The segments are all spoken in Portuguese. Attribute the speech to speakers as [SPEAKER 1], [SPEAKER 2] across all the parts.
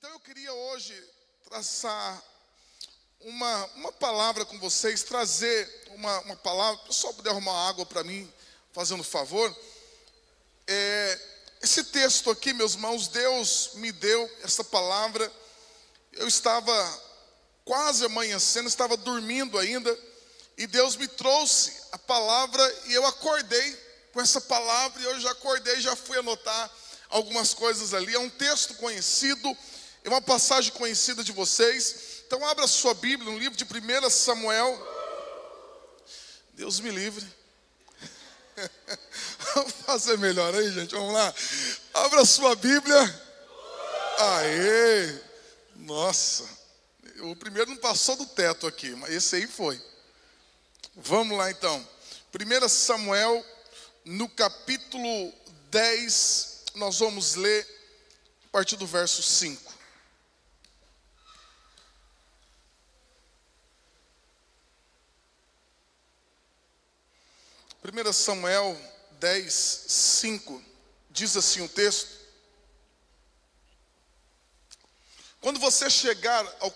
[SPEAKER 1] Então eu queria hoje traçar uma palavra com vocês, trazer uma palavra. O pessoal puder arrumar água para mim, fazendo favor. Esse texto aqui, meus irmãos, Deus me deu essa palavra. Eu estava quase amanhecendo, estava dormindo ainda, e Deus me trouxe a palavra e eu acordei com essa palavra, e eu já acordei, já fui anotar algumas coisas ali. É um texto conhecido, é uma passagem conhecida de vocês. Então abra sua Bíblia no livro de 1 Samuel. Deus me livre. Vamos fazer melhor aí, gente, vamos lá. Abra sua Bíblia. Aê, nossa, o primeiro não passou do teto aqui, mas esse aí foi. Vamos lá então. 1 Samuel, no capítulo 10, nós vamos ler a partir do verso 5. 1 Samuel 10, 5, diz assim o texto: quando você chegar ao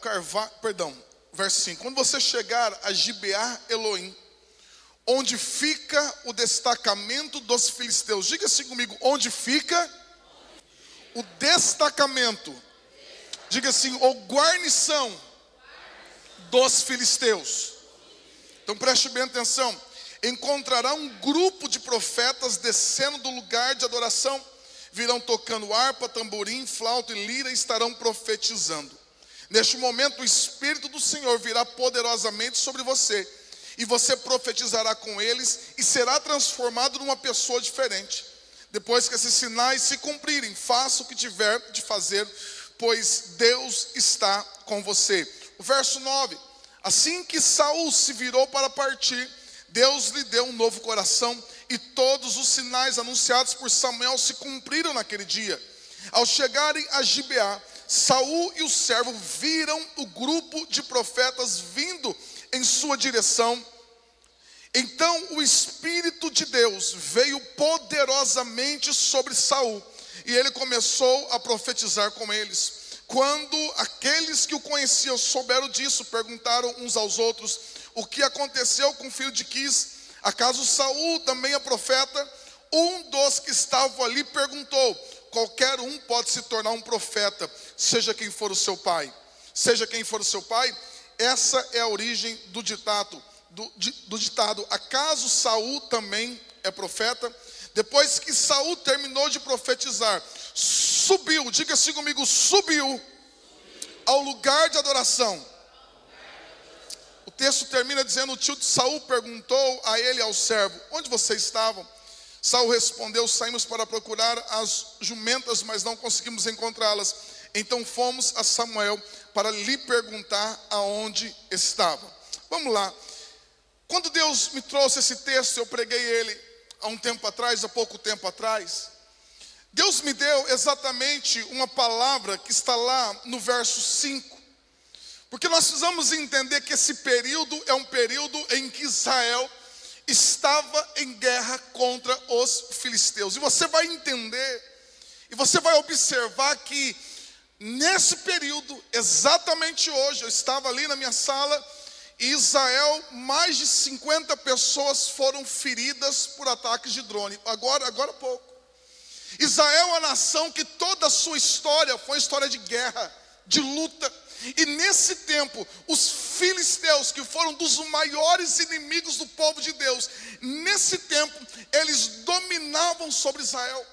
[SPEAKER 1] verso 5, quando você chegar a Gibeá Elohim, onde fica o destacamento dos filisteus, diga assim comigo, onde fica o destacamento, diga assim, ou guarnição dos filisteus. Então preste bem atenção. Encontrará um grupo de profetas descendo do lugar de adoração, virão tocando harpa, tamborim, flauta e lira e estarão profetizando. Neste momento o Espírito do Senhor virá poderosamente sobre você, e você profetizará com eles e será transformado numa pessoa diferente. Depois que esses sinais se cumprirem, faça o que tiver de fazer, pois Deus está com você. O verso 9: assim que Saul se virou para partir, Deus lhe deu um novo coração, e todos os sinais anunciados por Samuel se cumpriram naquele dia. Ao chegarem a Gibeá, Saul e o servo viram o grupo de profetas vindo em sua direção. Então o Espírito de Deus veio poderosamente sobre Saul, e ele começou a profetizar com eles. Quando aqueles que o conheciam souberam disso, perguntaram uns aos outros: o que aconteceu com o filho de Quis? Acaso Saul também é profeta? Um dos que estavam ali perguntou: qualquer um pode se tornar um profeta, seja quem for o seu pai. Seja quem for o seu pai. Essa é a origem do ditado. Acaso Saul também é profeta? Depois que Saul terminou de profetizar, subiu, diga assim comigo, subiu ao lugar de adoração. O texto termina dizendo: o tio de Saul perguntou a ele e ao servo: onde vocês estavam? Saul respondeu: saímos para procurar as jumentas, mas não conseguimos encontrá-las. Então fomos a Samuel para lhe perguntar aonde estavam. Vamos lá. Quando Deus me trouxe esse texto, eu preguei ele há pouco tempo atrás. Deus me deu exatamente uma palavra que está lá no verso 5. Porque nós precisamos entender que esse período é um período em que Israel estava em guerra contra os filisteus. E você vai entender, e você vai observar que nesse período, exatamente hoje, eu estava ali na minha sala, e Israel, mais de 50 pessoas foram feridas por ataques de drone. Agora há pouco. Israel é uma nação que toda a sua história foi uma história de guerra, de luta. E nesse tempo, os filisteus, que foram dos maiores inimigos do povo de Deus, nesse tempo, eles dominavam sobre Israel.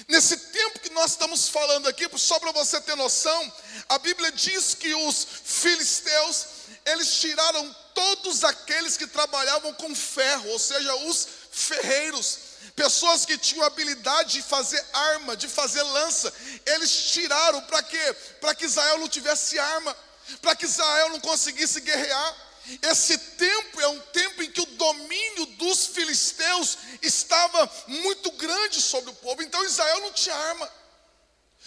[SPEAKER 1] Nesse tempo que nós estamos falando aqui, só para você ter noção, a Bíblia diz que os filisteus, eles tiraram todos aqueles que trabalhavam com ferro, ou seja, os ferreiros, pessoas que tinham habilidade de fazer arma, de fazer lança. Eles tiraram para quê? Para que Israel não tivesse arma, para que Israel não conseguisse guerrear. Esse tempo é um tempo em que o domínio dos filisteus estava muito grande sobre o povo. Então Israel não tinha arma.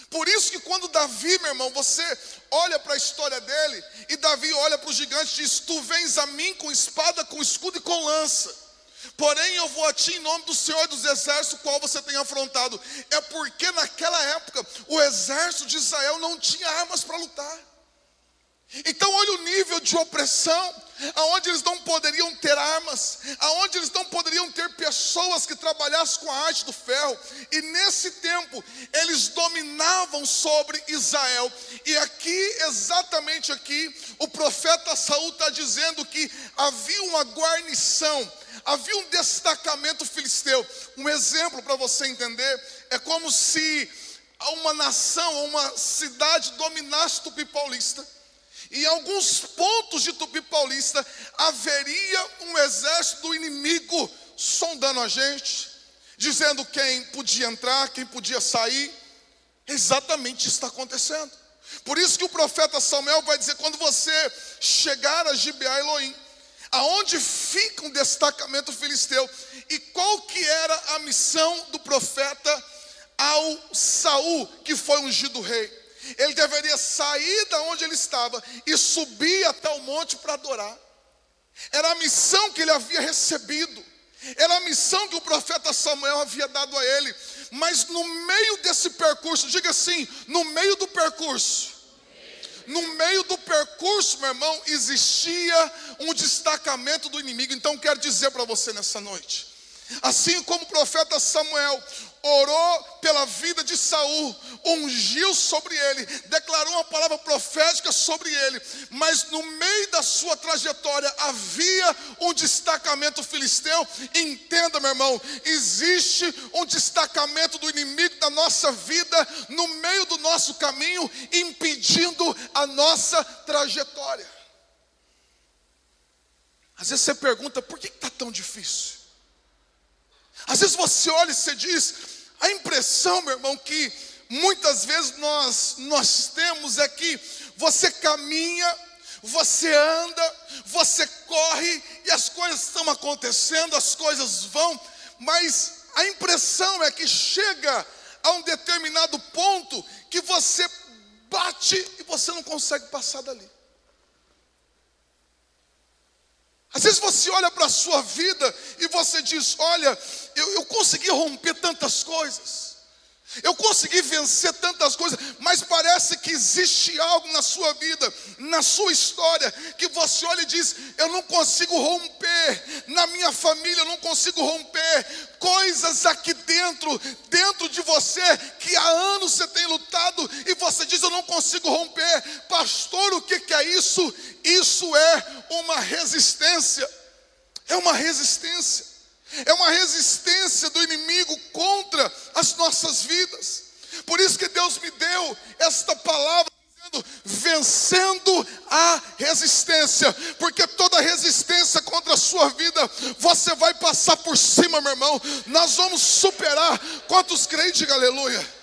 [SPEAKER 1] Por isso que quando Davi, meu irmão, você olha para a história dele, e Davi olha para o gigante e diz: tu vens a mim com espada, com escudo e com lança. Porém eu vou a ti em nome do Senhor dos Exércitos, qual você tem afrontado. É porque naquela época o exército de Israel não tinha armas para lutar. Então olha o nível de opressão, aonde eles não poderiam ter armas, aonde eles não poderiam ter pessoas que trabalhassem com a arte do ferro. E nesse tempo eles dominavam sobre Israel. E aqui, exatamente aqui, o profeta Saul está dizendo que havia uma guarnição, havia um destacamento filisteu. Um exemplo para você entender, é como se uma nação, uma cidade dominasse Tupi Paulista. Em alguns pontos de Tupi Paulista haveria um exército do inimigo sondando a gente, dizendo quem podia entrar, quem podia sair. Exatamente isso está acontecendo. Por isso que o profeta Samuel vai dizer: quando você chegar a Gibeá Elohim, aonde fica um destacamento filisteu. E qual que era a missão do profeta ao Saul, que foi ungido rei? Ele deveria sair da onde ele estava e subir até o monte para adorar. Era a missão que ele havia recebido. Era a missão que o profeta Samuel havia dado a ele. Mas no meio desse percurso, diga assim, no meio do percurso. No meio do percurso, meu irmão, existia um destacamento do inimigo. Então quero dizer para você nessa noite, assim como o profeta Samuel orou pela vida de Saul, ungiu sobre ele, declarou uma palavra profética sobre ele, mas no meio da sua trajetória havia um destacamento filisteu. Entenda, meu irmão, existe um destacamento do inimigo da nossa vida no meio do nosso caminho, impedindo a nossa trajetória. Às vezes você pergunta: por que está tão difícil? Às vezes você olha e você diz, a impressão, meu irmão, que muitas vezes nós temos é que você caminha, você anda, você corre e as coisas estão acontecendo, as coisas vão, mas a impressão é que chega a um determinado ponto que você bate e você não consegue passar dali. Às vezes você olha para a sua vida e você diz: olha, eu consegui romper tantas coisas, eu consegui vencer tantas coisas, mas parece que existe algo na sua vida, na sua história, que você olha e diz: eu não consigo romper, na minha família eu não consigo romper, coisas aqui dentro de você, que há anos você tem lutado, e você diz: eu não consigo romper. Pastor, o que é isso? Isso é uma resistência, é uma resistência. É uma resistência do inimigo contra as nossas vidas. Por isso que Deus me deu esta palavra dizendo: vencendo a resistência. Porque toda resistência contra a sua vida, você vai passar por cima, meu irmão. Nós vamos superar. Quantos creem? Diga aleluia.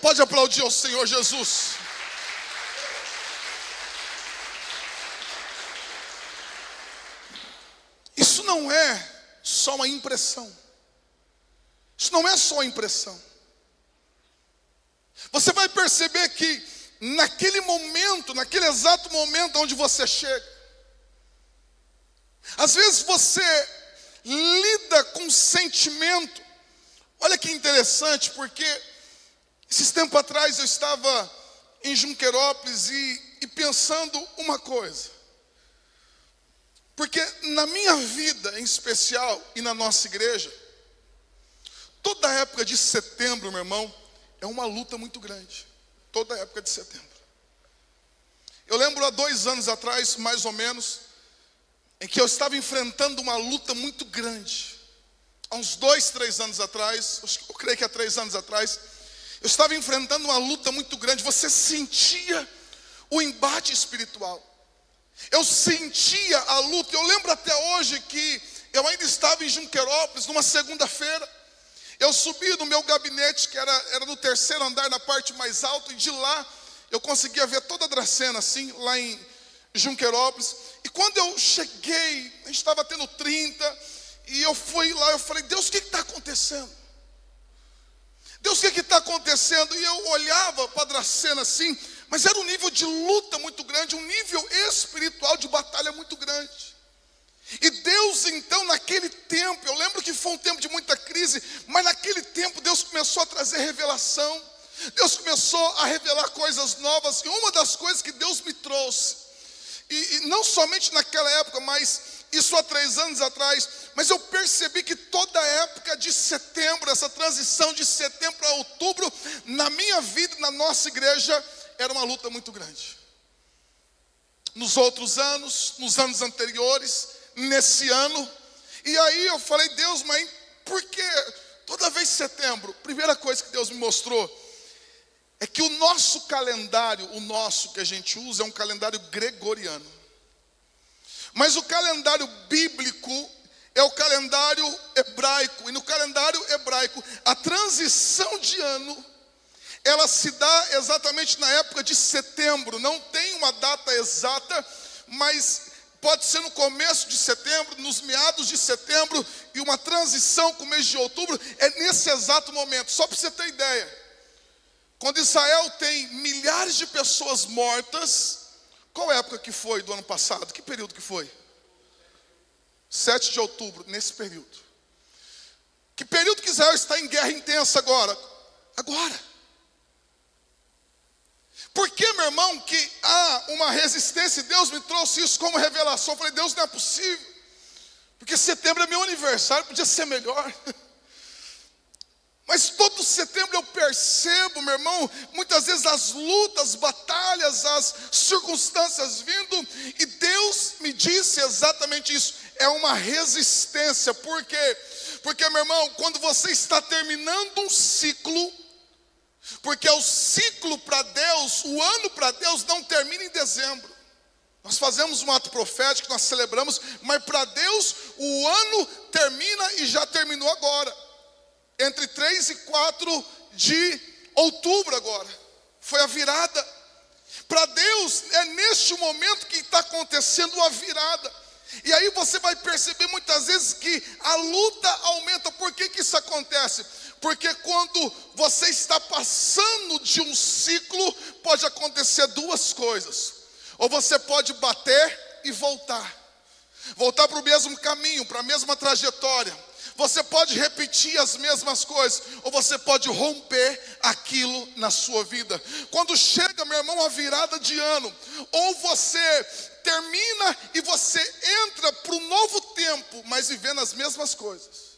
[SPEAKER 1] Pode aplaudir ao Senhor Jesus. Isso não é só uma impressão. Isso não é só uma impressão. Você vai perceber que naquele momento, naquele exato momento onde você chega, às vezes você lida com um sentimento. Olha que interessante, porque esses tempos atrás eu estava em Junqueirópolis e pensando uma coisa. Porque na minha vida em especial e na nossa igreja, toda a época de setembro, meu irmão, é uma luta muito grande. Toda a época de setembro. Eu lembro há 2 anos atrás, mais ou menos, em que eu estava enfrentando uma luta muito grande. Há uns 2, 3 anos atrás, eu creio que há 3 anos atrás, eu estava enfrentando uma luta muito grande. Você sentia o embate espiritual. Eu sentia a luta. Eu lembro até hoje que eu ainda estava em Junqueirópolis, numa segunda-feira. Eu subi no meu gabinete, que era no 3º andar, na parte mais alta, e de lá eu conseguia ver toda a Dracena, assim, lá em Junqueirópolis. E quando eu cheguei, a gente estava tendo 30, e eu fui lá, eu falei: Deus, o que está acontecendo? Deus, o que está acontecendo? E eu olhava para a Dracena assim, mas era um nível de luta muito grande, um nível espiritual de batalha muito grande. E Deus então naquele tempo, eu lembro que foi um tempo de muita crise, mas naquele tempo Deus começou a trazer revelação. Deus começou a revelar coisas novas. E uma das coisas que Deus me trouxe, e não somente naquela época, mas isso há 3 anos atrás, mas eu percebi que toda a época de setembro, essa transição de setembro para outubro, na minha vida, na nossa igreja, era uma luta muito grande. Nos outros anos, nos anos anteriores, nesse ano. E aí eu falei, Deus, mas por que toda vez setembro? Primeira coisa que Deus me mostrou é que o nosso calendário, o nosso que a gente usa, é um calendário gregoriano. Mas o calendário bíblico é o calendário hebraico. E no calendário hebraico, a transição de ano, ela se dá exatamente na época de setembro. Não tem uma data exata, mas pode ser no começo de setembro, nos meados de setembro, e uma transição com o mês de outubro é nesse exato momento. Só para você ter ideia, quando Israel tem milhares de pessoas mortas, qual época que foi do ano passado? Que período que foi? 7 de outubro, nesse período. Que período que Israel está em guerra intensa agora? Agora. Por que, meu irmão, que há uma resistência? Deus me trouxe isso como revelação. Eu falei, Deus, não é possível. Porque setembro é meu aniversário, podia ser melhor. Mas todo setembro eu percebo, meu irmão, muitas vezes as lutas, as batalhas, as circunstâncias vindo. E Deus me disse exatamente isso. É uma resistência. Por quê? Porque, meu irmão, quando você está terminando um ciclo, porque o ciclo para Deus, o ano para Deus não termina em dezembro. Nós fazemos um ato profético, nós celebramos, mas para Deus o ano termina e já terminou agora. Entre 3 e 4 de outubro agora. Foi a virada. Para Deus é neste momento que está acontecendo a virada. E aí você vai perceber muitas vezes que a luta aumenta. Por que que isso acontece? Porque quando você está passando de um ciclo, pode acontecer 2 coisas. Ou você pode bater e voltar. Voltar para o mesmo caminho, para a mesma trajetória. Você pode repetir as mesmas coisas, ou você pode romper aquilo na sua vida. Quando chega, meu irmão, a virada de ano, ou você termina e você entra para um novo tempo, mas vivendo as mesmas coisas,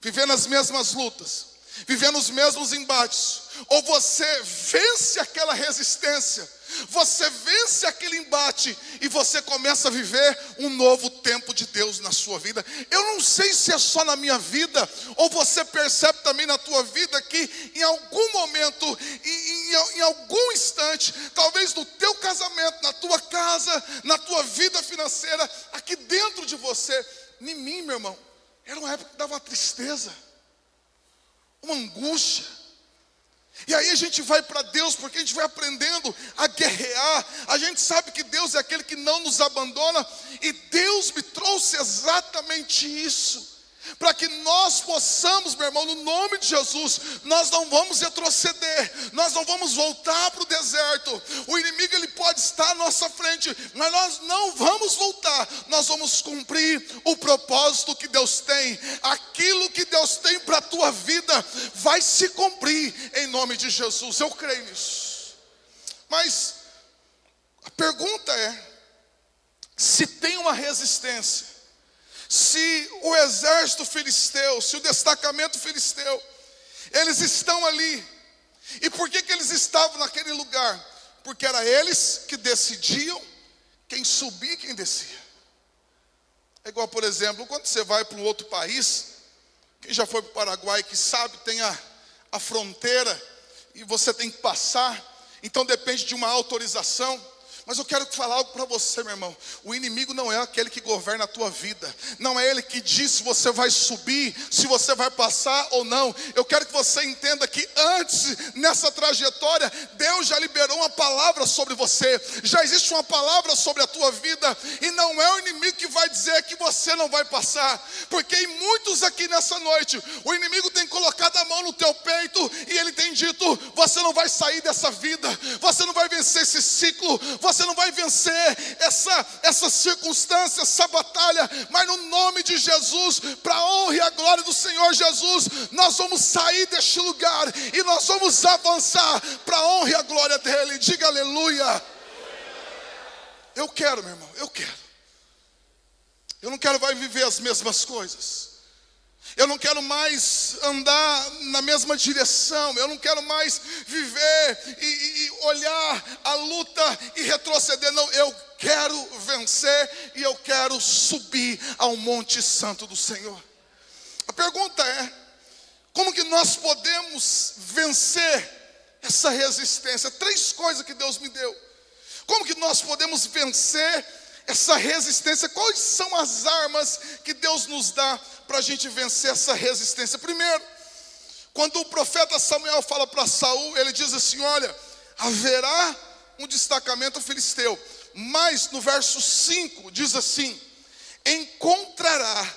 [SPEAKER 1] vivendo as mesmas lutas, vivendo os mesmos embates, ou você vence aquela resistência, você vence aquele embate e você começa a viver um novo tempo de Deus na sua vida. Eu não sei se é só na minha vida, ou você percebe também na tua vida que em algum momento, em algum instante, talvez no teu casamento, na tua casa, na tua vida financeira, aqui dentro de você, em mim, meu irmão, era uma época que dava uma tristeza, uma angústia. E aí a gente vai para Deus, porque a gente vai aprendendo a guerrear. A gente sabe que Deus é aquele que não nos abandona. E Deus me trouxe exatamente isso, para que nós possamos, meu irmão, no nome de Jesus, nós não vamos retroceder, nós não vamos voltar para o deserto. O inimigo, ele pode estar à nossa frente, mas nós não vamos voltar. Nós vamos cumprir o propósito que Deus tem. Aquilo que Deus tem para a tua vida vai se cumprir em nome de Jesus. Eu creio nisso. Mas a pergunta é, se tem uma resistência, se o exército filisteu, se o destacamento filisteu, eles estão ali. E por que que eles estavam naquele lugar? Porque era eles que decidiam quem subia e quem descia. É igual, por exemplo, quando você vai para um outro país, quem já foi para o Paraguai que sabe, tem a fronteira e você tem que passar, então depende de uma autorização. Mas eu quero falar algo para você, meu irmão. O inimigo não é aquele que governa a tua vida. Não é ele que diz se você vai subir, se você vai passar ou não. Eu quero que você entenda que antes, nessa trajetória, Deus já liberou uma palavra sobre você. Já existe uma palavra sobre a tua vida. E não é o inimigo que vai dizer que você não vai passar. Porque em muitos aqui nessa noite, o inimigo tem colocado a mão no teu peito e ele tem dito, você não vai sair dessa vida. Você não vai vencer esse ciclo. Você você não vai vencer essa circunstância, essa batalha, mas no nome de Jesus, para a honra e a glória do Senhor Jesus, nós vamos sair deste lugar e nós vamos avançar para a honra e a glória dele. Diga aleluia. Eu quero, meu irmão, eu quero. Eu não quero mais viver as mesmas coisas. Eu não quero mais andar na mesma direção. Eu não quero mais viver e olhar a luta e retroceder. Não, eu quero vencer e eu quero subir ao Monte Santo do Senhor. A pergunta é: como que nós podemos vencer essa resistência? 3 coisas que Deus me deu. Como que nós podemos vencer essa resistência? Quais são as armas que Deus nos dá para a gente vencer essa resistência? Primeiro, quando o profeta Samuel fala para Saul, ele diz assim: olha, haverá um destacamento filisteu. Mas no verso 5 diz assim: encontrará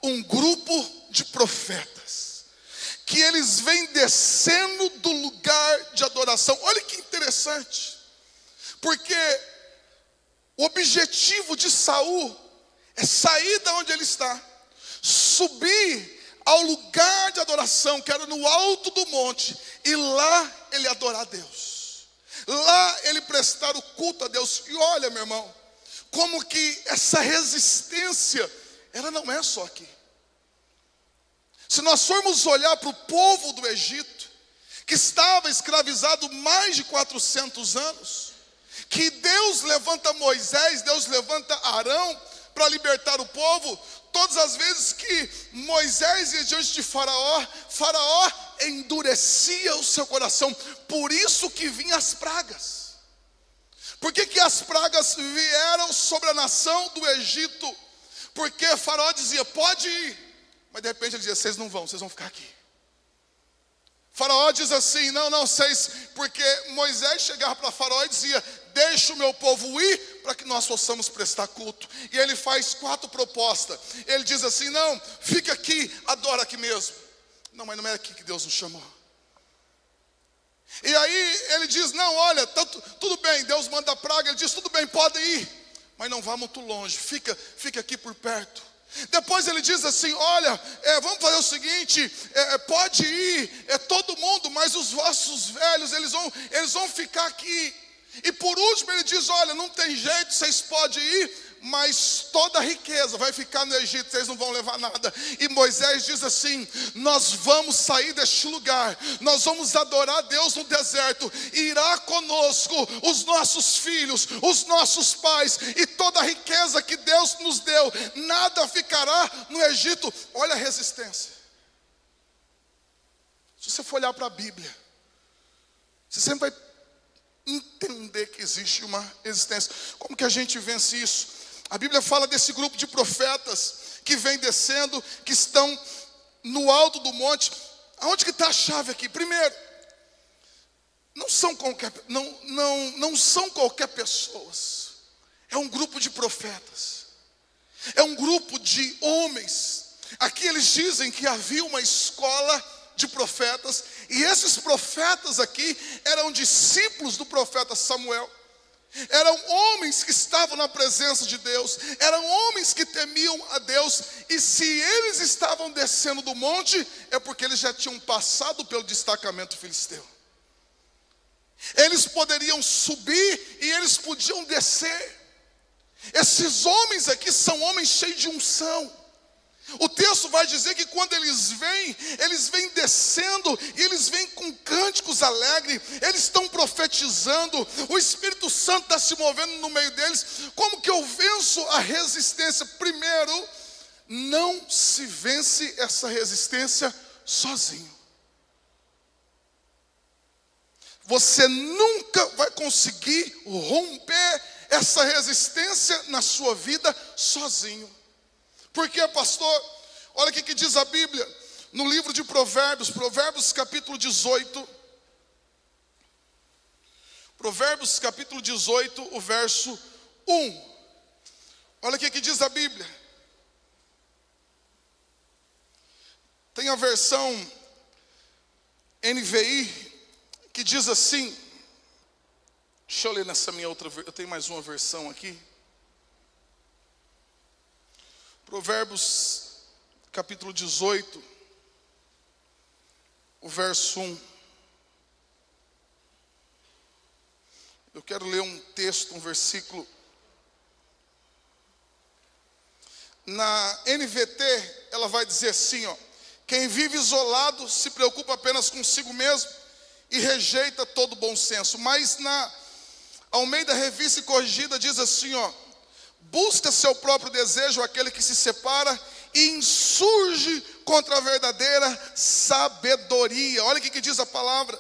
[SPEAKER 1] um grupo de profetas, que eles vêm descendo do lugar de adoração. Olha que interessante, porque o objetivo de Saul é sair da onde ele está, subir ao lugar de adoração, que era no alto do monte, e lá ele adorar a Deus, lá ele prestar o culto a Deus. E olha, meu irmão, como que essa resistência, ela não é só aqui. Se nós formos olhar para o povo do Egito, que estava escravizado mais de 400 anos, que Deus levanta Moisés, Deus levanta Arão para libertar o povo. Todas as vezes que Moisés ia diante de Faraó, Faraó endurecia o seu coração. Por isso que vinham as pragas. Por que as pragas vieram sobre a nação do Egito? Porque Faraó dizia: pode ir, mas de repente ele dizia: vocês não vão, vocês vão ficar aqui. Faraó diz assim: não, vocês, porque Moisés chegava para Faraó e dizia: deixa o meu povo ir para que nós possamos prestar culto. E ele faz 4 propostas. Ele diz assim: não, fica aqui, adora aqui mesmo. Não, mas não é aqui que Deus nos chamou. E aí ele diz: não, olha, tudo bem, Deus manda a praga. Ele diz: tudo bem, pode ir, mas não vá muito longe, fica aqui por perto. Depois ele diz assim: olha, vamos fazer o seguinte, pode ir, todo mundo, mas os vossos velhos, eles vão ficar aqui. E por último ele diz: olha, não tem jeito, vocês podem ir, mas toda a riqueza vai ficar no Egito, vocês não vão levar nada. E Moisés diz assim: nós vamos sair deste lugar, nós vamos adorar a Deus no deserto, irá conosco os nossos filhos, os nossos pais, e toda a riqueza que Deus nos deu, nada ficará no Egito. Olha a resistência. Se você for olhar para a Bíblia, você sempre vai entender que existe uma resistência. Como que a gente vence isso? A Bíblia fala desse grupo de profetas que vem descendo, que estão no alto do monte. Aonde que está a chave aqui? Primeiro, não são qualquer pessoas. É um grupo de profetas. É um grupo de homens. Aqui eles dizem que havia uma escola de profetas, e esses profetas aqui eram discípulos do profeta Samuel. Eram homens que estavam na presença de Deus, eram homens que temiam a Deus. E se eles estavam descendo do monte, é porque eles já tinham passado pelo destacamento filisteu. Eles poderiam subir e eles podiam descer. Esses homens aqui são homens cheios de unção. O texto vai dizer que quando eles vêm descendo, e eles vêm com cânticos alegres, eles estão profetizando, o Espírito Santo está se movendo no meio deles. Como que eu venço a resistência? Primeiro, não se vence essa resistência sozinho. Você nunca vai conseguir romper essa resistência na sua vida sozinho. Por quê, pastor? Olha o que diz a Bíblia no livro de Provérbios, Provérbios capítulo 18. Provérbios capítulo 18, o verso 1. Olha o que diz a Bíblia. Tem a versão NVI que diz assim: Deixa eu ler nessa minha outra, eu tenho mais uma versão aqui. Provérbios, capítulo 18, o verso 1. Eu quero ler um texto, um versículo. Na NVT, ela vai dizer assim, ó: quem vive isolado se preocupa apenas consigo mesmo e rejeita todo bom senso. Mas na Almeida Revista e Corrigida diz assim, ó: busca seu próprio desejo aquele que se separa e insurge contra a verdadeira sabedoria. Olha o que diz a palavra.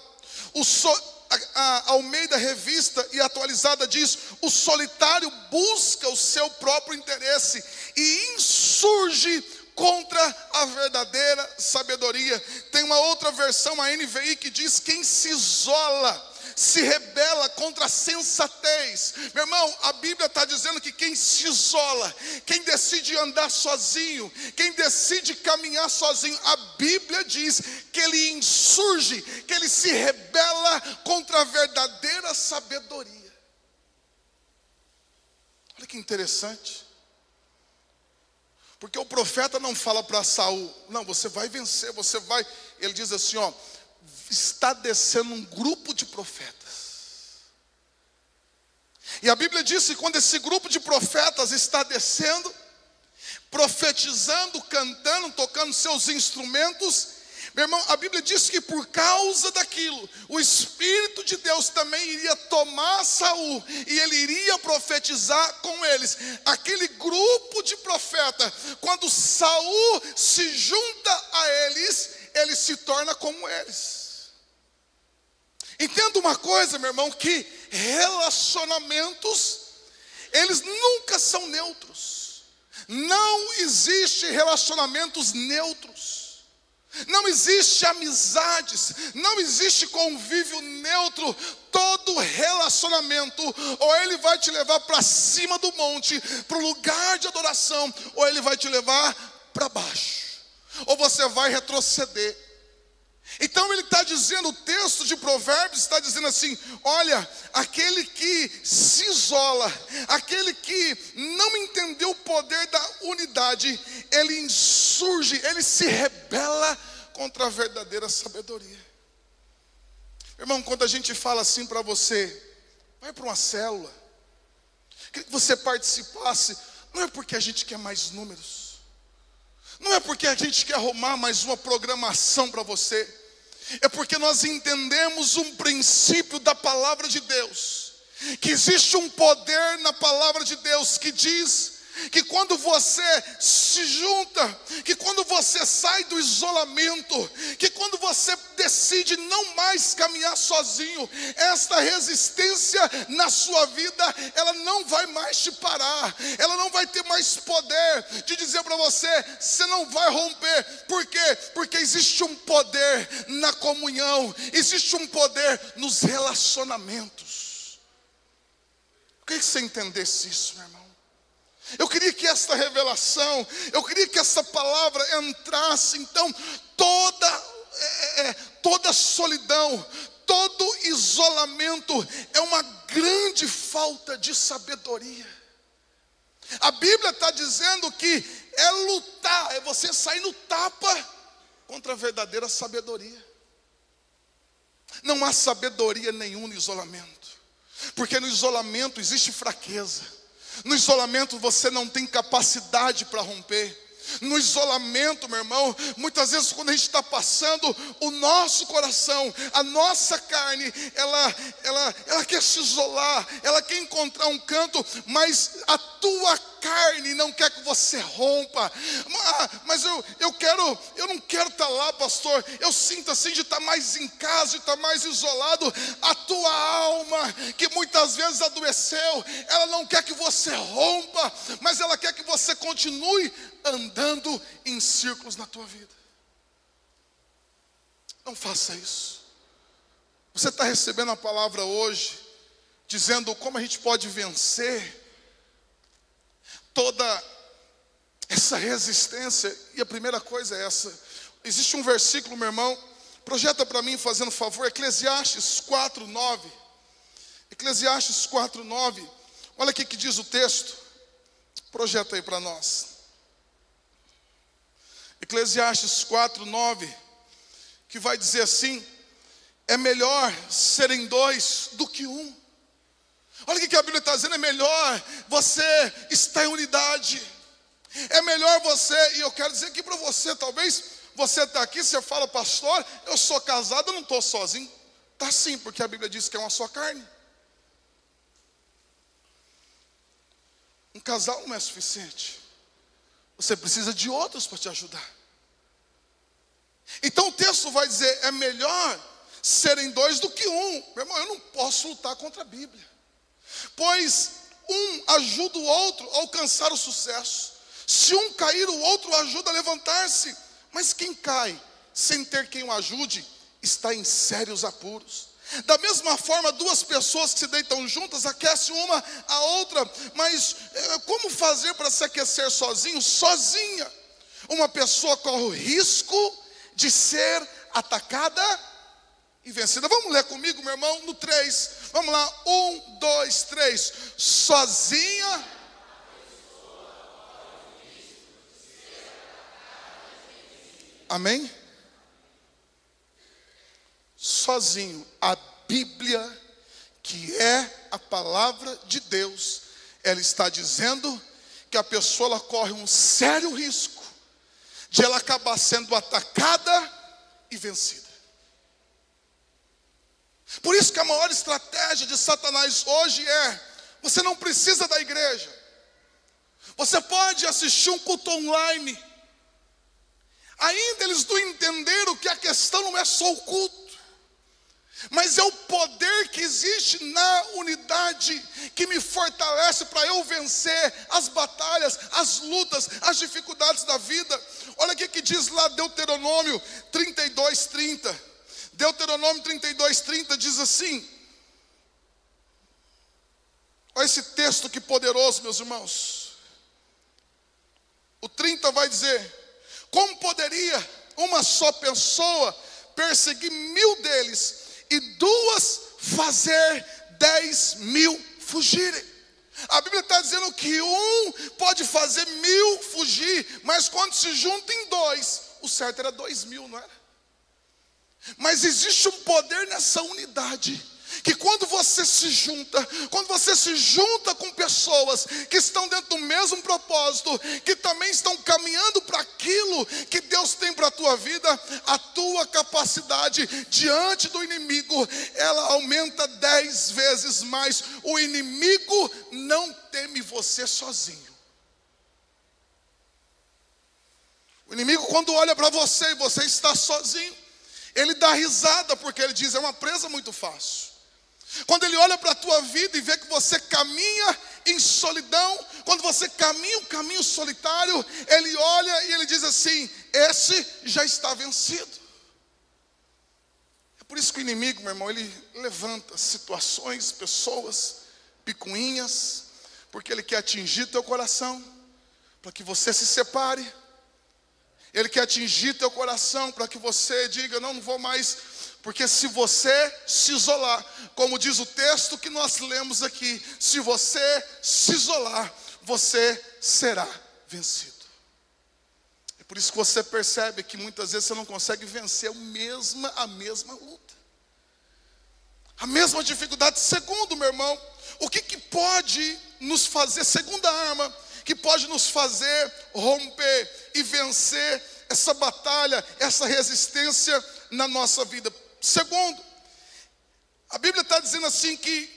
[SPEAKER 1] A Almeida Revista e Atualizada diz: o solitário busca o seu próprio interesse e insurge contra a verdadeira sabedoria. Tem uma outra versão, a NVI, que diz: quem se isola se rebela contra a sensatez. Meu irmão, a Bíblia está dizendo que quem se isola, quem decide andar sozinho, quem decide caminhar sozinho, a Bíblia diz que ele insurge, que ele se rebela contra a verdadeira sabedoria. Olha que interessante. Porque o profeta não fala para Saul: não, você vai vencer, você vai. Ele diz assim, ó: está descendo um grupo de profetas. E a Bíblia diz que quando esse grupo de profetas está descendo, profetizando, cantando, tocando seus instrumentos, meu irmão, a Bíblia diz que por causa daquilo, o Espírito de Deus também iria tomar Saul e ele iria profetizar com eles. Aquele grupo de profetas, quando Saul se junta a eles, ele se torna como eles. Entenda uma coisa, meu irmão, que relacionamentos, eles nunca são neutros. Não existe relacionamentos neutros. Não existe amizades, não existe convívio neutro. Todo relacionamento, ou ele vai te levar para cima do monte, para o lugar de adoração, ou ele vai te levar para baixo, ou você vai retroceder. Então ele está dizendo, o texto de Provérbios está dizendo assim: olha, aquele que se isola, aquele que não entendeu o poder da unidade, ele insurge, ele se rebela contra a verdadeira sabedoria. Irmão, quando a gente fala assim para você: vai para uma célula, queria que você participasse, não é porque a gente quer mais números, não é porque a gente quer arrumar mais uma programação para você, é porque nós entendemos um princípio da palavra de Deus, que existe um poder na palavra de Deus que diz que quando você se junta, que quando você sai do isolamento, que quando você decide não mais caminhar sozinho, esta resistência na sua vida, ela não vai mais te parar, ela não vai ter mais poder de dizer para você: você não vai romper. Por quê? Porque existe um poder na comunhão, existe um poder nos relacionamentos. Eu queria que você entendesse isso, meu irmão. Eu queria que esta revelação, eu queria que essa palavra entrasse. Então, toda solidão, todo isolamento é uma grande falta de sabedoria. A Bíblia está dizendo que é lutar, é você sair no tapa contra a verdadeira sabedoria. Não há sabedoria nenhuma no isolamento, porque no isolamento existe fraqueza. No isolamento você não tem capacidade para romper. No isolamento, meu irmão, muitas vezes quando a gente está passando, o nosso coração, a nossa carne, ela quer se isolar, ela quer encontrar um canto, mas a tua carne não quer que você rompa. Mas eu não quero estar lá, pastor. Eu sinto assim de estar mais em casa, de estar mais isolado. A tua alma, que muitas vezes adoeceu, ela não quer que você rompa, mas ela quer que você continue andando em círculos na tua vida. Não faça isso. Você está recebendo a palavra hoje, dizendo como a gente pode vencer toda essa resistência. E a primeira coisa é essa. Existe um versículo, meu irmão, projeta para mim fazendo favor, Eclesiastes 4:9. Eclesiastes 4:9. Olha aqui que diz o texto. Projeta aí para nós. Eclesiastes 4:9, que vai dizer assim: é melhor serem dois do que um. Olha o que a Bíblia está dizendo: é melhor você estar em unidade. É melhor você, e eu quero dizer aqui para você, talvez você está aqui, você fala, pastor, eu sou casado, eu não estou sozinho. Está sim, porque a Bíblia diz que é uma só carne. Um casal não é suficiente. Você precisa de outros para te ajudar. Então o texto vai dizer, é melhor serem dois do que um. Meu irmão, eu não posso lutar contra a Bíblia. Pois um ajuda o outro a alcançar o sucesso. Se um cair, o outro ajuda a levantar-se. Mas quem cai sem ter quem o ajude, está em sérios apuros. Da mesma forma, duas pessoas que se deitam juntas, aquecem uma a outra. Mas como fazer para se aquecer sozinho? Sozinha. Uma pessoa corre o risco de ser atacada e vencida. Vamos ler comigo, meu irmão, no 3. Vamos lá, 1, 2, 3. Sozinha. Amém? Sozinho. A Bíblia, que é a palavra de Deus, ela está dizendo que a pessoa ela corre um sério risco de ela acabar sendo atacada e vencida. Por isso que a maior estratégia de Satanás hoje é: você não precisa da igreja. Você pode assistir um culto online. Ainda eles não entenderam que a questão não é só o culto, mas é o poder que existe na unidade que me fortalece para eu vencer as batalhas, as lutas, as dificuldades da vida. Olha o que diz lá Deuteronômio 32:30. Deuteronômio 32:30 diz assim. Olha esse texto que poderoso, meus irmãos. O 30 vai dizer: como poderia uma só pessoa perseguir 1000 deles e 2 fazer 10.000 fugirem? A Bíblia está dizendo que um pode fazer 1000 fugir, mas quando se junta em 2, o certo era 2.000, não era? Mas existe um poder nessa unidade, que quando você se junta com pessoas que estão dentro do mesmo propósito, que também estão caminhando para aquilo que Deus tem para a tua vida, a tua capacidade diante do inimigo, ela aumenta 10 vezes mais. O inimigo não teme você sozinho. O inimigo, quando olha para você e você está sozinho, ele dá risada, porque ele diz, é uma presa muito fácil. Quando ele olha para a tua vida e vê que você caminha em solidão, quando você caminha um caminho solitário, ele olha e ele diz assim, esse já está vencido. É por isso que o inimigo, meu irmão, ele levanta situações, pessoas, picuinhas, porque ele quer atingir teu coração, para que você se separe. Ele quer atingir teu coração para que você diga, não vou mais. Porque se você se isolar, como diz o texto que nós lemos aqui, se você se isolar, você será vencido. É por isso que você percebe que muitas vezes você não consegue vencer a mesma luta. A mesma dificuldade. Segundo, meu irmão, o que pode nos fazer, segunda arma, que pode nos fazer romper e vencer essa batalha, essa resistência na nossa vida. Segundo, a Bíblia está dizendo assim que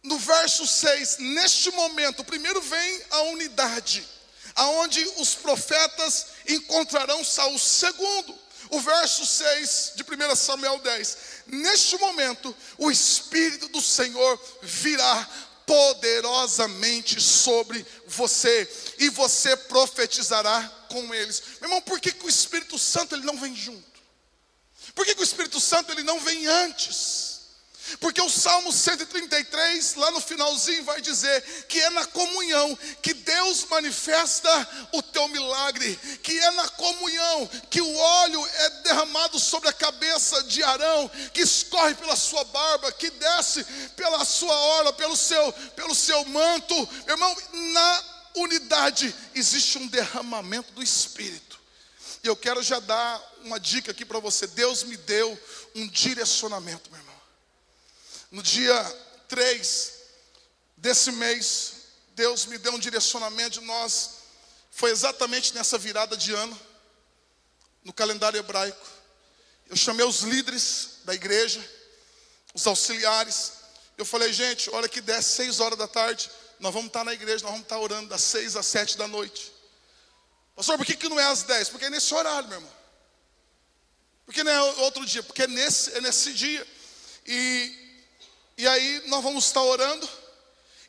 [SPEAKER 1] no verso 6, neste momento, primeiro vem a unidade, aonde os profetas encontrarão Saul. Segundo, o verso 6 de 1 Samuel 10, neste momento o Espírito do Senhor virá poderosamente sobre você, e você profetizará com eles. Meu irmão, por que o Espírito Santo ele não vem junto? Por que o Espírito Santo ele não vem antes? Porque o Salmo 133, lá no finalzinho, vai dizer que é na comunhão que Deus manifesta o teu milagre, que é na comunhão que o óleo é derramado sobre a cabeça de Arão, que escorre pela sua barba, que desce pela sua orla, pelo seu manto. Meu irmão, na unidade existe um derramamento do Espírito. E eu quero já dar uma dica aqui para você. Deus me deu um direcionamento, meu irmão. No dia 3 desse mês, Deus me deu um direcionamento de nós. Foi exatamente nessa virada de ano, no calendário hebraico. Eu chamei os líderes da igreja, os auxiliares. Eu falei, gente, hora que der 6 horas da tarde, nós vamos estar na igreja, nós vamos estar orando das 6 às 7 da noite. Pastor, por que não é às 10? Porque é nesse horário, meu irmão. Porque não é outro dia, porque é nesse dia. E aí nós vamos estar orando.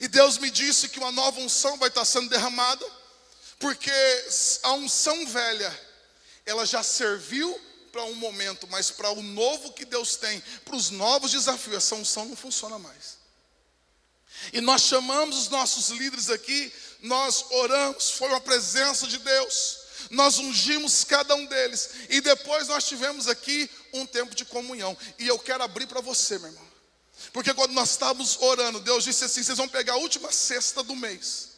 [SPEAKER 1] E Deus me disse que uma nova unção vai estar sendo derramada. Porque a unção velha, ela já serviu para um momento, mas para o novo que Deus tem, para os novos desafios, essa unção não funciona mais. E nós chamamos os nossos líderes aqui, nós oramos, foi uma presença de Deus. Nós ungimos cada um deles. E depois nós tivemos aqui um tempo de comunhão. E eu quero abrir para você, meu irmão. Porque quando nós estávamos orando, Deus disse assim, vocês vão pegar a última sexta do mês.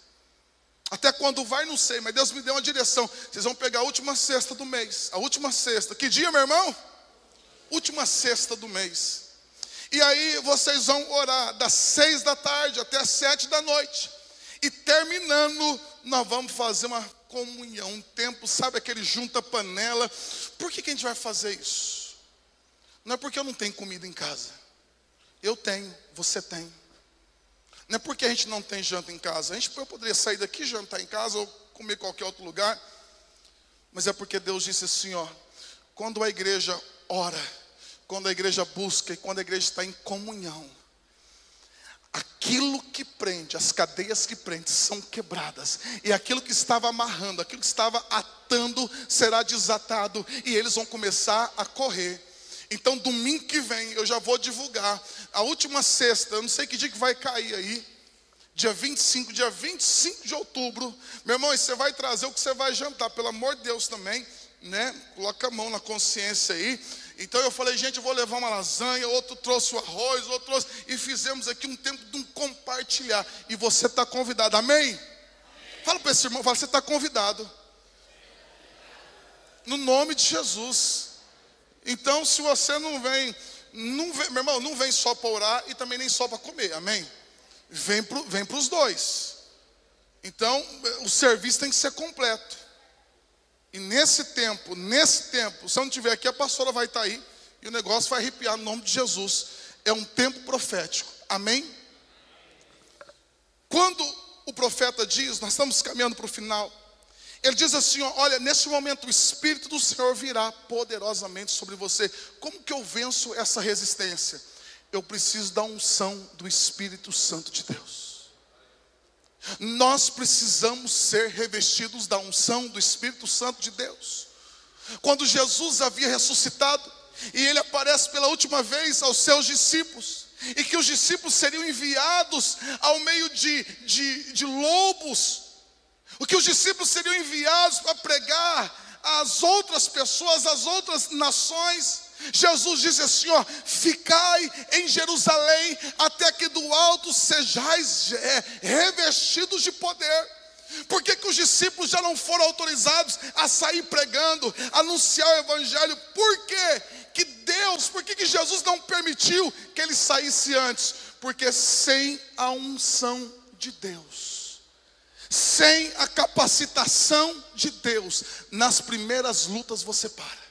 [SPEAKER 1] Até quando vai, não sei, mas Deus me deu uma direção. Vocês vão pegar a última sexta do mês. A última sexta. Que dia, meu irmão? Última sexta do mês. E aí vocês vão orar das 6 da tarde até as 7 da noite. E terminando, nós vamos fazer uma comunhão, um tempo, sabe aquele junta panela. Por que a gente vai fazer isso? Não é porque eu não tenho comida em casa. Eu tenho, você tem. Não é porque a gente não tem janta em casa. Eu poderia sair daqui, jantar em casa ou comer em qualquer outro lugar. Mas é porque Deus disse assim, ó, quando a igreja ora, quando a igreja busca e quando a igreja está em comunhão, aquilo que prende, as cadeias que prendem são quebradas. E aquilo que estava amarrando, aquilo que estava atando será desatado. E eles vão começar a correr. Então domingo que vem eu já vou divulgar a última sexta, eu não sei que dia que vai cair aí, dia 25 de outubro. Meu irmão, você vai trazer o que você vai jantar, pelo amor de Deus também, né? Coloca a mão na consciência aí. Então eu falei, gente, eu vou levar uma lasanha, outro trouxe o arroz, outro trouxe, e fizemos aqui um tempo de um compartilhar. E você está convidado, amém? Fala para esse irmão, fala, você está convidado. No nome de Jesus. Então, se você não vem, meu irmão, não vem só para orar e também nem só para comer, amém? Vem para os dois. Então, o serviço tem que ser completo. E nesse tempo, se eu não estiver aqui, a pastora vai estar aí e o negócio vai arrepiar no nome de Jesus. É um tempo profético, amém? Quando o profeta diz, nós estamos caminhando para o final, ele diz assim, ó, olha, nesse momento o Espírito do Senhor virá poderosamente sobre você. Como que eu venço essa resistência? Eu preciso da unção do Espírito Santo de Deus. Nós precisamos ser revestidos da unção do Espírito Santo de Deus. Quando Jesus havia ressuscitado, e ele aparece pela última vez aos seus discípulos, e que os discípulos seriam enviados ao meio de lobos, o que os discípulos seriam enviados para pregar às outras pessoas, às outras nações. Jesus disse assim, ó, ficai em Jerusalém até que do alto sejais revestidos de poder. Por que os discípulos já não foram autorizados a sair pregando, anunciar o evangelho? Por que Jesus não permitiu que ele saísse antes? Porque sem a unção de Deus, sem a capacitação de Deus, nas primeiras lutas você para.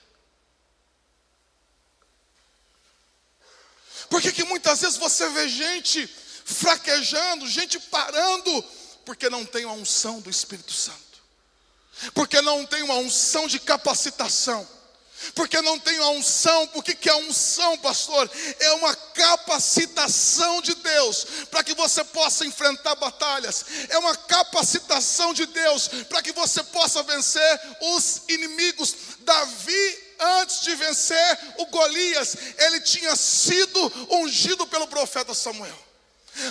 [SPEAKER 1] Por que muitas vezes você vê gente fraquejando, gente parando? Porque não tem uma unção do Espírito Santo. Porque não tem uma unção de capacitação. Porque não tem uma unção. Por que é unção, pastor? É uma capacitação de Deus para que você possa enfrentar batalhas. É uma capacitação de Deus para que você possa vencer os inimigos. Davi, antes de vencer o Golias, ele tinha sido ungido pelo profeta Samuel.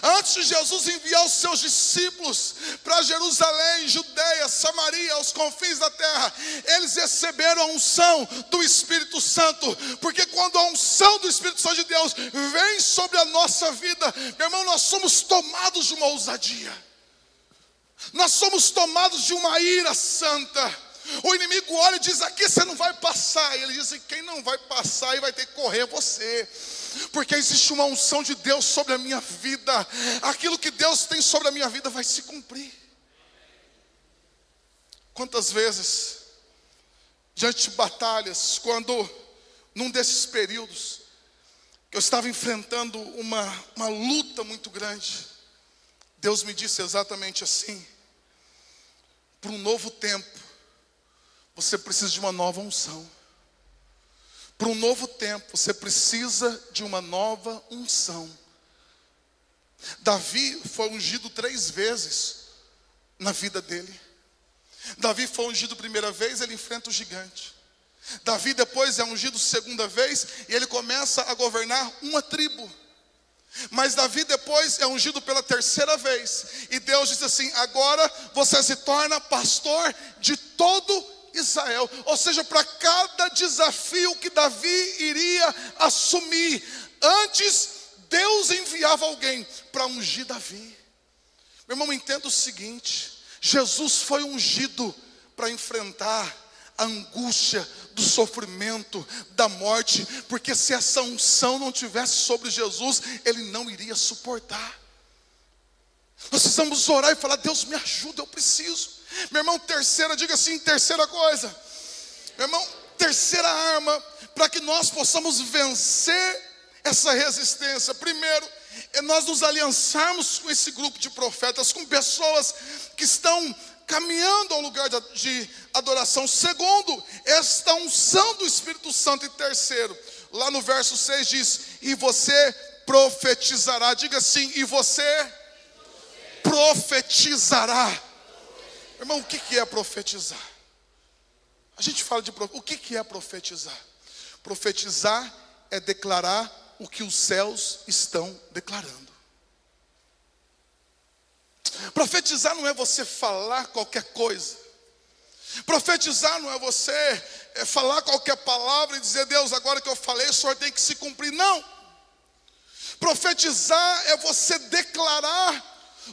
[SPEAKER 1] Antes de Jesus enviar os seus discípulos para Jerusalém, Judeia, Samaria, aos confins da terra, eles receberam a unção do Espírito Santo, porque quando a unção do Espírito Santo de Deus vem sobre a nossa vida, meu irmão, nós somos tomados de uma ousadia, nós somos tomados de uma ira santa. O inimigo olha e diz: aqui você não vai passar. E ele diz: quem não vai passar e vai ter que correr é você, porque existe uma unção de Deus sobre a minha vida. Aquilo que Deus tem sobre a minha vida vai se cumprir. Quantas vezes, diante de batalhas, quando num desses períodos eu estava enfrentando uma luta muito grande, Deus me disse exatamente assim: para um novo tempo você precisa de uma nova unção. Para um novo tempo, você precisa de uma nova unção. Davi foi ungido 3 vezes na vida dele. Davi foi ungido primeira vez, ele enfrenta o gigante. Davi depois é ungido segunda vez e ele começa a governar uma tribo. Mas Davi depois é ungido pela 3ª vez. E Deus diz assim: agora você se torna pastor de todo Israel. Ou seja, para cada desafio que Davi iria assumir, antes Deus enviava alguém para ungir Davi. Meu irmão, entenda o seguinte: Jesus foi ungido para enfrentar a angústia do sofrimento, da morte, porque se essa unção não tivesse sobre Jesus, ele não iria suportar. Nós precisamos orar e falar: Deus, me ajuda, eu preciso. Meu irmão, diga assim, terceira coisa. Meu irmão, terceira arma para que nós possamos vencer essa resistência. Primeiro, é nós nos aliançarmos com esse grupo de profetas, com pessoas que estão caminhando ao lugar de adoração. Segundo, esta unção do Espírito Santo. E terceiro, lá no verso 6 diz: e você profetizará. Diga assim: e você profetizará. Irmão, o que é profetizar? A gente fala de o que é profetizar? Profetizar é declarar o que os céus estão declarando. Profetizar não é você falar qualquer coisa. Profetizar não é você falar qualquer palavra e dizer: Deus, agora que eu falei, o Senhor tem que se cumprir. Não. Profetizar é você declarar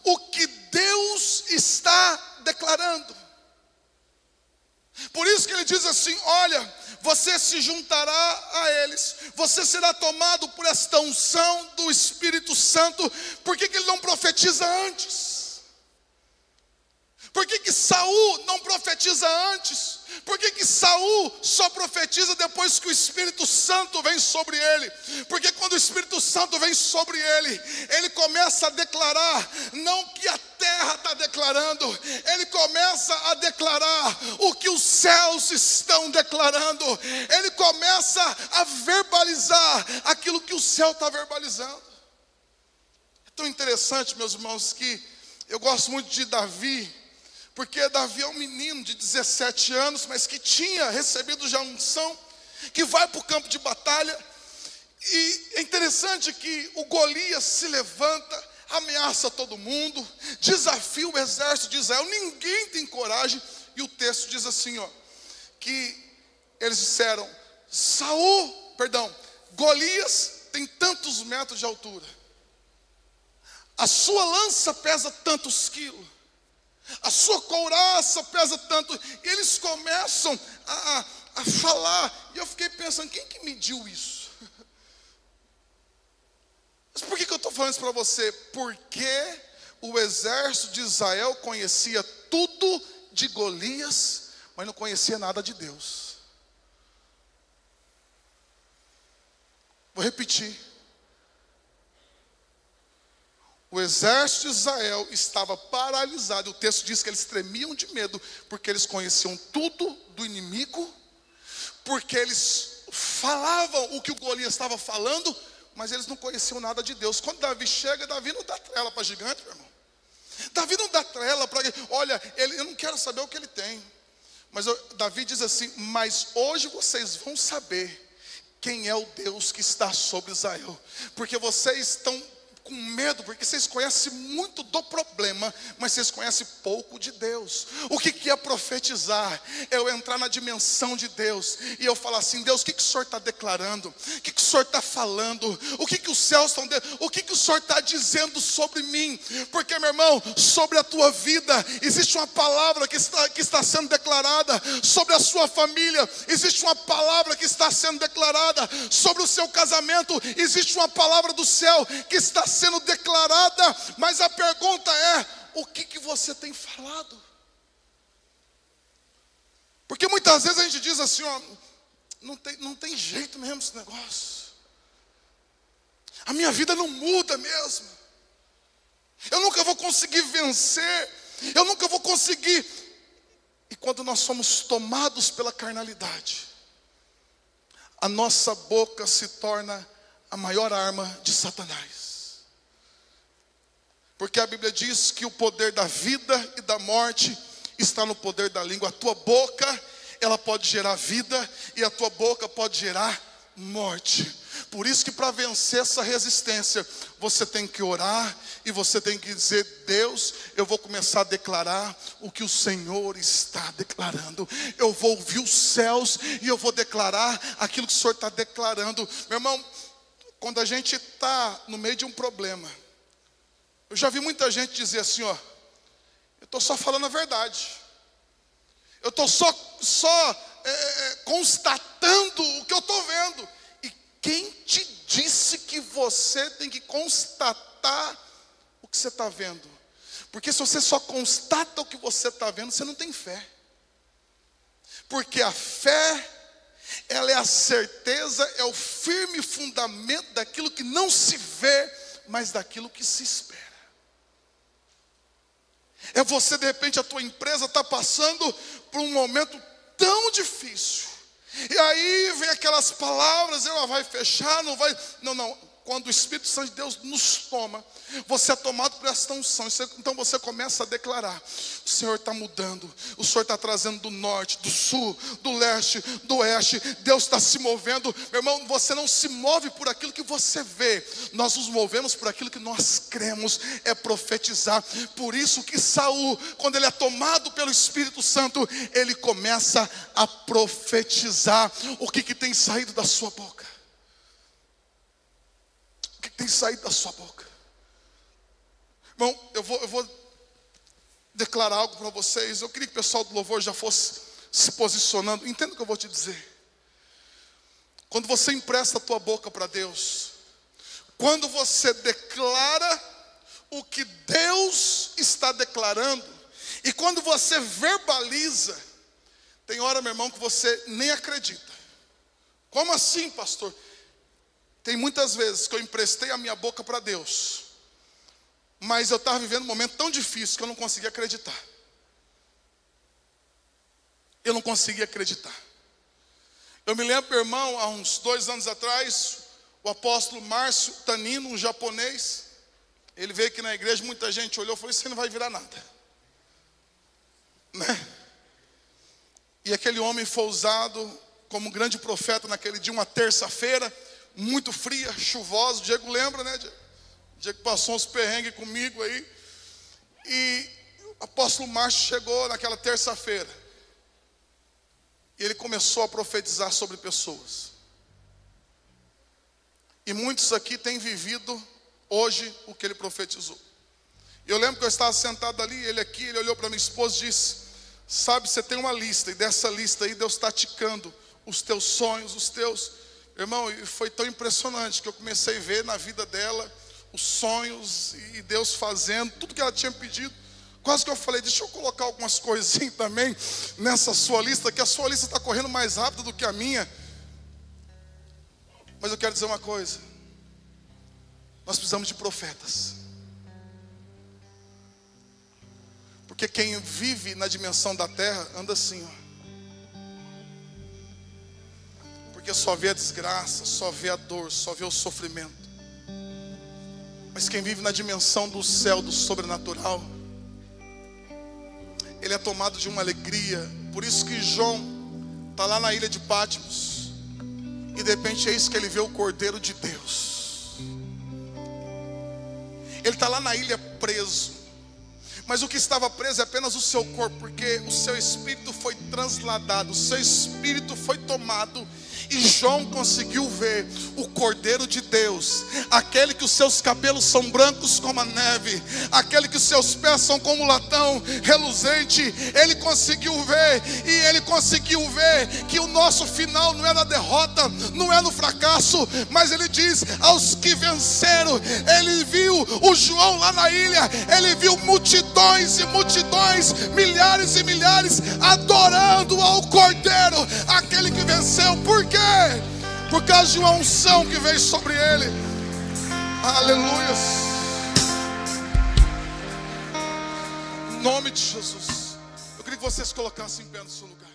[SPEAKER 1] o que Deus está declarando. Por isso que ele diz assim: olha, você se juntará a eles, você será tomado por esta unção do Espírito Santo. Por que ele não profetiza antes? Por que Saul não profetiza antes? Por que Saul só profetiza depois que o Espírito Santo vem sobre ele? Porque quando o Espírito Santo vem sobre ele, ele começa a declarar, não que a terra está declarando, ele começa a declarar o que os céus estão declarando. Ele começa a verbalizar aquilo que o céu está verbalizando. É tão interessante, meus irmãos, que eu gosto muito de Davi, porque Davi é um menino de 17 anos, mas que tinha recebido já unção, que vai para o campo de batalha. E é interessante que o Golias se levanta, ameaça todo mundo, desafia o exército de Israel, ninguém tem coragem. E o texto diz assim, que eles disseram: Golias tem tantos metros de altura, a sua lança pesa tantos quilos, a sua couraça pesa tanto. E eles começam a falar. E eu fiquei pensando: quem que mediu isso? Mas por que eu estou falando isso para você? Porque o exército de Israel conhecia tudo de Golias, mas não conhecia nada de Deus. Vou repetir. O exército de Israel estava paralisado. O texto diz que eles tremiam de medo, porque eles conheciam tudo do inimigo, porque eles falavam o que o Golias estava falando, mas eles não conheciam nada de Deus. Quando Davi chega, Davi não dá trela para gigante, meu irmão. Davi não dá trela para... Olha, eu não quero saber o que ele tem. Mas Davi diz assim: mas hoje vocês vão saber quem é o Deus que está sobre Israel. Porque vocês estão com medo, porque vocês conhecem muito do problema, mas vocês conhecem pouco de Deus. O que é profetizar? É eu entrar na dimensão de Deus e eu falar assim: Deus, o que o Senhor está declarando? O que o Senhor está falando? O que os céus estão dizendo? O que o Senhor está dizendo sobre mim? Porque, meu irmão, sobre a tua vida existe uma palavra que está sendo declarada. Sobre a sua família existe uma palavra que está sendo declarada. Sobre o seu casamento existe uma palavra do céu que está sendo declarada. Mas a pergunta é: o que você tem falado? Porque muitas vezes a gente diz assim, ó, não tem jeito mesmo esse negócio. A minha vida não muda mesmo. Eu nunca vou conseguir vencer. Eu nunca vou conseguir. E quando nós somos tomados pela carnalidade, a nossa boca se torna a maior arma de Satanás. Porque a Bíblia diz que o poder da vida e da morte está no poder da língua. A tua boca, ela pode gerar vida, e a tua boca pode gerar morte. Por isso que para vencer essa resistência, você tem que orar e você tem que dizer: Deus, eu vou começar a declarar o que o Senhor está declarando. Eu vou ouvir os céus e eu vou declarar aquilo que o Senhor está declarando. Meu irmão, quando a gente está no meio de um problema, eu já vi muita gente dizer assim, ó: eu estou só falando a verdade. Eu estou só constatando o que eu estou vendo. E quem te disse que você tem que constatar o que você está vendo? Porque se você só constata o que você está vendo, você não tem fé. Porque a fé, ela é a certeza, é o firme fundamento daquilo que não se vê, mas daquilo que se espera. É você, de repente, a tua empresa está passando por um momento tão difícil. E aí vem aquelas palavras: ela vai fechar, não vai. Não. Quando o Espírito Santo de Deus nos toma, você é tomado por essa unção. Então você começa a declarar: o Senhor está mudando. O Senhor está trazendo do norte, do sul, do leste, do oeste. Deus está se movendo. Meu irmão, você não se move por aquilo que você vê. Nós nos movemos por aquilo que nós cremos. É profetizar. Por isso que Saul, quando ele é tomado pelo Espírito Santo, ele começa a profetizar. O que tem saído da sua boca? O que tem saído da sua boca? Bom, eu vou declarar algo para vocês. Eu queria que o pessoal do louvor já fosse se posicionando. Entenda o que eu vou te dizer. Quando você empresta a tua boca para Deus, quando você declara o que Deus está declarando, e quando você verbaliza, tem hora, meu irmão, que você nem acredita. Como assim, pastor? Tem muitas vezes que eu emprestei a minha boca para Deus, mas eu estava vivendo um momento tão difícil que eu não conseguia acreditar. Eu não conseguia acreditar. Eu me lembro, meu irmão, há uns 2 anos atrás, o apóstolo Márcio Tanino, um japonês, ele veio aqui na igreja, muita gente olhou e falou: isso não vai virar nada, né? E aquele homem foi usado como um grande profeta naquele dia, uma terça-feira, muito fria, chuvosa. O Diego lembra, né? O Diego passou uns perrengues comigo aí. E o apóstolo Márcio chegou naquela terça-feira. E ele começou a profetizar sobre pessoas. E muitos aqui têm vivido hoje o que ele profetizou. Eu lembro que eu estava sentado ali, ele aqui, ele olhou para minha esposa e disse: sabe, você tem uma lista, e dessa lista aí Deus está ticando os teus sonhos, os teus... Irmão, foi tão impressionante que eu comecei a ver na vida dela os sonhos e Deus fazendo tudo que ela tinha pedido. Quase que eu falei: deixa eu colocar algumas coisinhas também nessa sua lista, que a sua lista está correndo mais rápido do que a minha. Mas eu quero dizer uma coisa: nós precisamos de profetas. Porque quem vive na dimensão da terra anda assim, ó. Porque só vê a desgraça, só vê a dor, só vê o sofrimento. Mas quem vive na dimensão do céu, do sobrenatural, ele é tomado de uma alegria, por isso que João está lá na ilha de Patmos, e de repente é isso que ele vê, o Cordeiro de Deus. Ele está lá na ilha preso, mas o que estava preso é apenas o seu corpo, porque o seu espírito foi transladado, o seu espírito foi tomado. E João conseguiu ver o Cordeiro de Deus, aquele que os seus cabelos são brancos como a neve, aquele que os seus pés são como latão reluzente. Ele conseguiu ver, e ele conseguiu ver que o nosso final não é na derrota, não é no fracasso, mas ele diz aos que venceram. Ele viu o João lá na ilha, ele viu multidões e multidões, milhares e milhares adorando ao Cordeiro, aquele que venceu. Por quê? Por causa de uma unção que veio sobre ele. Aleluias. Em nome de Jesus. Eu queria que vocês colocassem em pé no seu lugar.